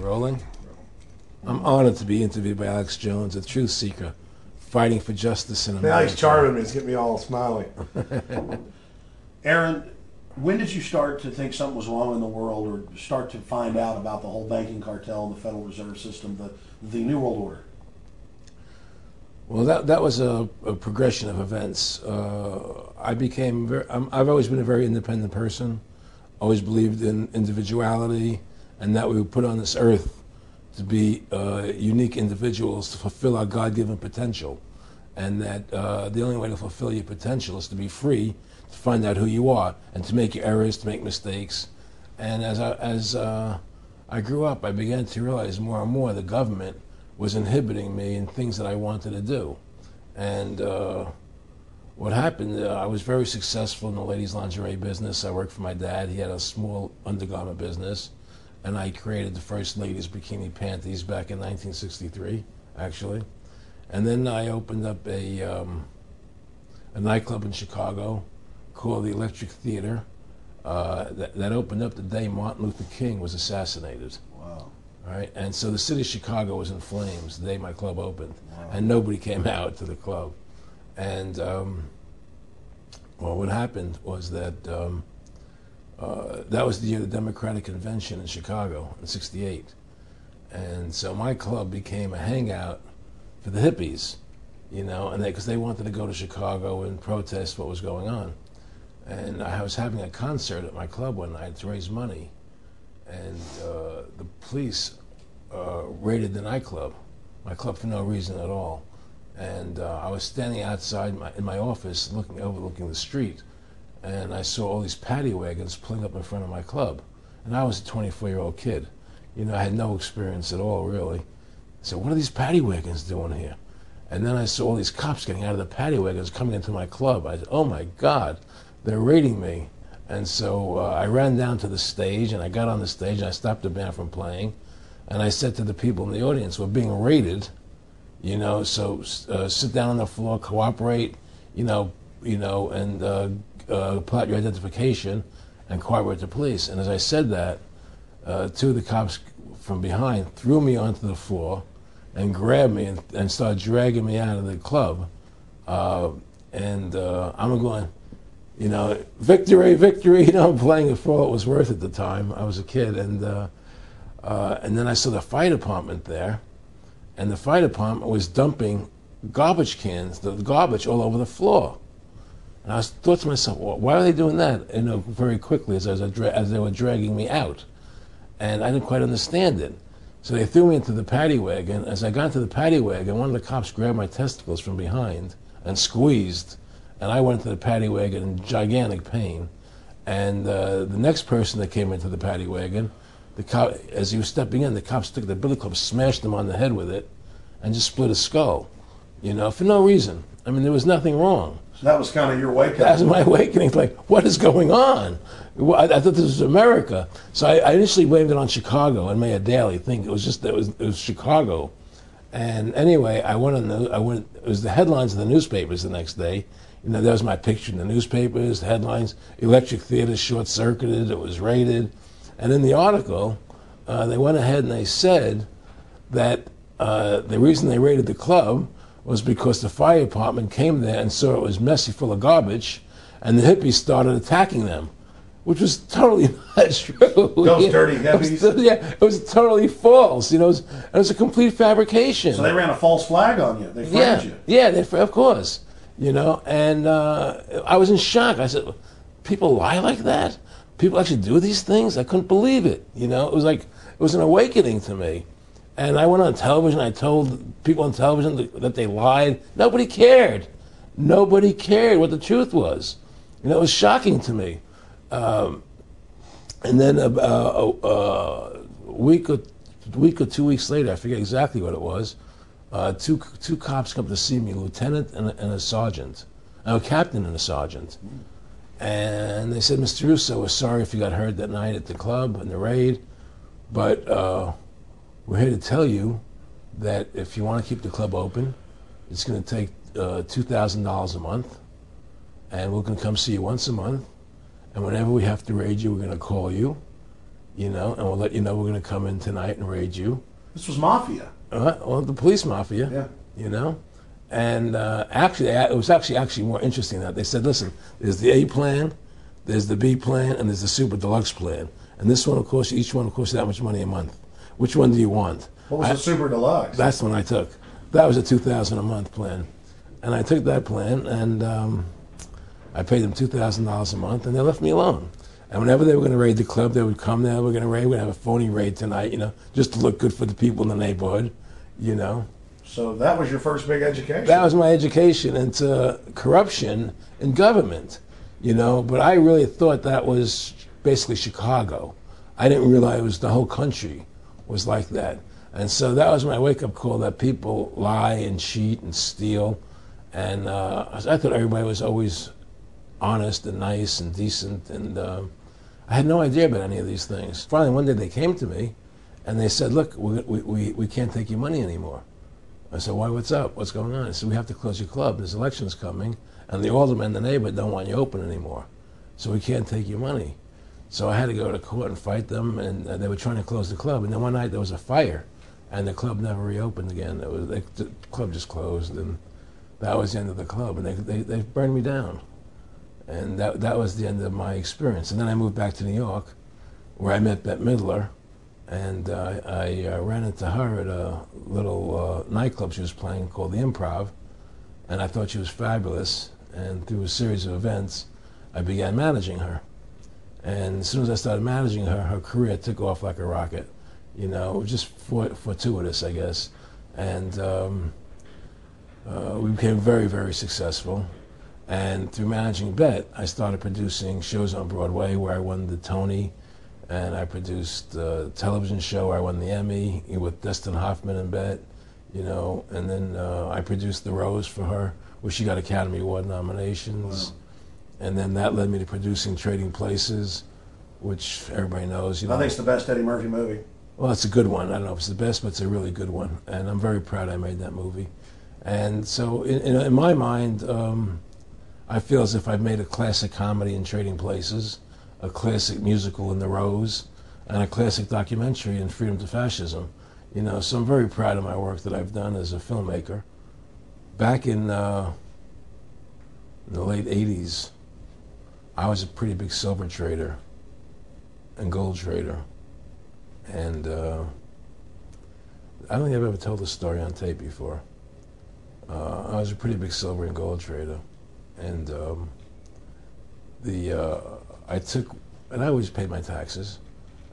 Rolling? I'm honored to be interviewed by Alex Jones, a truth seeker, fighting for justice in America. Now he's charming me. He's getting me all smiley. Aaron, when did you start to think something was wrong in the world, or start to find out about the whole banking cartel and the Federal Reserve System, the New World Order? Well, that was a progression of events. I've always been a very independent person. Always believed in individuality, and that we were put on this earth to be unique individuals to fulfill our God-given potential, and that the only way to fulfill your potential is to be free, to find out who you are, and to make your errors, to make mistakes. And as I grew up, I began to realize more and more the government was inhibiting me in things that I wanted to do. And what happened, I was very successful in the ladies' lingerie business. I worked for my dad. He had a small undergarment business, and I created the first ladies' bikini panties back in 1963, actually. And then I opened up a nightclub in Chicago called the Electric Theater that opened up the day Martin Luther King was assassinated. Wow. Right? And so the city of Chicago was in flames the day my club opened. Wow. And nobody came out to the club. And well, what happened was that that was the year of the Democratic Convention in Chicago in '68. And so my club became a hangout for the hippies, you know, and because they wanted to go to Chicago and protest what was going on. And I was having a concert at my club one night to raise money, and the police raided the nightclub, my club, for no reason at all. And I was standing outside in my office overlooking the street, and I saw all these paddy wagons pulling up in front of my club. And I was a 24-year-old kid. You know, I had no experience at all, really. So what are these paddy wagons doing here? And then I saw all these cops getting out of the paddy wagons coming into my club. I said, oh my God, they're raiding me. And so I ran down to the stage, and I got on the stage, and I stopped the band from playing. And I said to the people in the audience, we're being raided, you know, so sit down on the floor, cooperate, and pull out your identification and cooperate with the police. And as I said that, two of the cops from behind threw me onto the floor and grabbed me and started dragging me out of the club. I'm going, you know, victory, victory, you know, I'm playing it for all it was worth at the time. I was a kid. And then I saw the fire department there, and the fire department was dumping garbage cans, the garbage all over the floor. And I thought to myself, well, why are they doing that? You know, very quickly as they were dragging me out. And I didn't quite understand it. So they threw me into the paddy wagon. As I got into the paddy wagon, one of the cops grabbed my testicles from behind and squeezed, and I went into the paddy wagon in gigantic pain. And the next person that came into the paddy wagon, the cop, as he was stepping in, the cops took the billy club, smashed him on the head with it, and just split his skull, you know, for no reason. I mean, there was nothing wrong. So that was kind of your awakening. That was my awakening. Like, what is going on? I thought this was America. So I initially blamed it on Chicago and Mayor Daley, thinking it was Chicago. And anyway, it was the headlines of the newspapers the next day. You know, there was my picture in the newspapers, the headlines, Electric Theater short-circuited, it was raided. And in the article, they went ahead and they said that the reason they raided the club was because the fire department came there and saw it was messy, full of garbage, and the hippies started attacking them, which was totally not true. Those dirty hippies? It was totally false. You know, it was a complete fabrication. So they ran a false flag on you. They framed you. Yeah, of course. You know, and I was in shock. I said, people lie like that? People actually do these things? I couldn't believe it. You know, it was an awakening to me. And I went on television, I told people on television that they lied. Nobody cared. Nobody cared what the truth was. You know, it was shocking to me. And then a week or 2 weeks later, I forget exactly what it was, two cops come to see me, a lieutenant and a sergeant, a captain and a sergeant. And they said, Mr. Russo, we're sorry if you got hurt that night at the club in the raid, but we're here to tell you that if you want to keep the club open, it's going to take $2,000 a month, and we're going to come see you once a month, and whenever we have to raid you, we're going to call you. and we'll let you know we're going to come in tonight and raid you. This was mafia. Well, the police mafia, Yeah. And actually, it was actually more interesting that they said, listen, there's the A plan, there's the B plan, and there's the super deluxe plan. And this one, of course, each one will cost you that much money a month. Which one do you want? What was the super deluxe? That's the one I took. That was a $2,000 a month plan. And I took that plan, and I paid them $2,000 a month, and they left me alone. And whenever they were going to raid the club, they would come there, we're going to have a phony raid tonight, just to look good for the people in the neighborhood, So that was your first big education? That was my education into corruption in government, but I really thought that was basically Chicago. I didn't realize it was the whole country was like that. And so that was my wake-up call, that people lie and cheat and steal. And I thought everybody was always honest and nice and decent, and I had no idea about any of these things. Finally, one day they came to me, and they said, look, we can't take your money anymore. I said, why, what's up? What's going on? I said, we have to close your club. There's elections coming, and the aldermen in the neighborhood don't want you open anymore. So we can't take your money. So I had to go to court and fight them, and they were trying to close the club. And then one night there was a fire, and the club never reopened again. The club just closed, and that was the end of the club. And they burned me down. And that was the end of my experience. And then I moved back to New York, where I met Bette Midler, and I ran into her at a little nightclub she was playing called the Improv, and I thought she was fabulous. And through a series of events, I began managing her. And as soon as I started managing her, her career took off like a rocket. Just fortuitous, I guess. And we became very, very successful. And through managing Bette, I started producing shows on Broadway where I won the Tony, and I produced a television show where I won the Emmy with Dustin Hoffman and Bette, and then I produced The Rose for her, where she got Academy Award nominations. Wow. And then that led me to producing Trading Places, which everybody knows. I think it's the best Eddie Murphy movie. Well, it's a good one. I don't know if it's the best, but it's a really good one. And I'm very proud I made that movie. And so in my mind, I feel as if I've made a classic comedy in Trading Places, a classic musical in The Rose, and a classic documentary in Freedom to Fascism. So I'm very proud of my work that I've done as a filmmaker. Back in the late 80s, I was a pretty big silver trader and gold trader. And I don't think I've ever told this story on tape before. I was a pretty big silver and gold trader. And I always paid my taxes,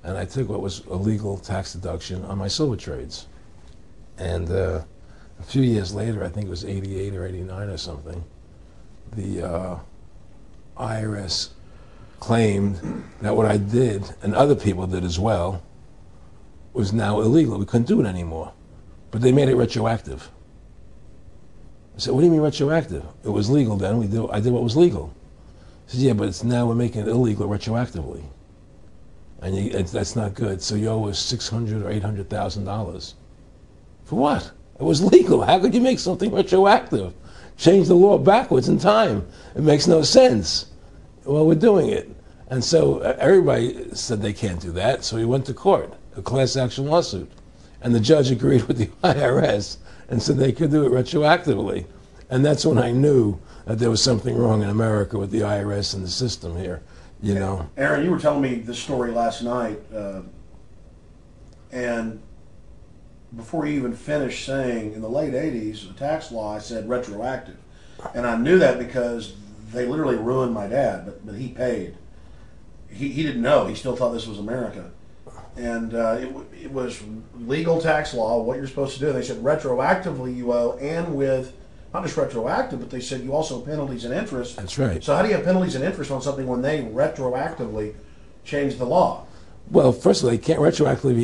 and I took what was a legal tax deduction on my silver trades. And a few years later, I think it was 88 or 89 or something, the IRS claimed that what I did, and other people did as well, was now illegal. We couldn't do it anymore. But they made it retroactive. I said, what do you mean retroactive? It was legal then. I did what was legal. I said, yeah, but it's now we're making it illegal retroactively. And that's not good. So you owe us $600,000 or $800,000. For what? It was legal. How could you make something retroactive? Change the law backwards in time. It makes no sense. Well, we're doing it. And so everybody said they can't do that. So we went to court, a class action lawsuit. And the judge agreed with the IRS and said they could do it retroactively. And that's when I knew that there was something wrong in America with the IRS and the system here, Aaron, you were telling me this story last night, and before you even finished saying, in the late 80s, the tax law said retroactive. And I knew that because they literally ruined my dad, but he paid. He didn't know. He still thought this was America. And it was legal tax law, what you're supposed to do. They said retroactively you owe, and with, not just retroactive, but they said you also penalties and interest. That's right. So how do you have penalties and interest on something when they retroactively changed the law? Well, first of all, they can't retroactively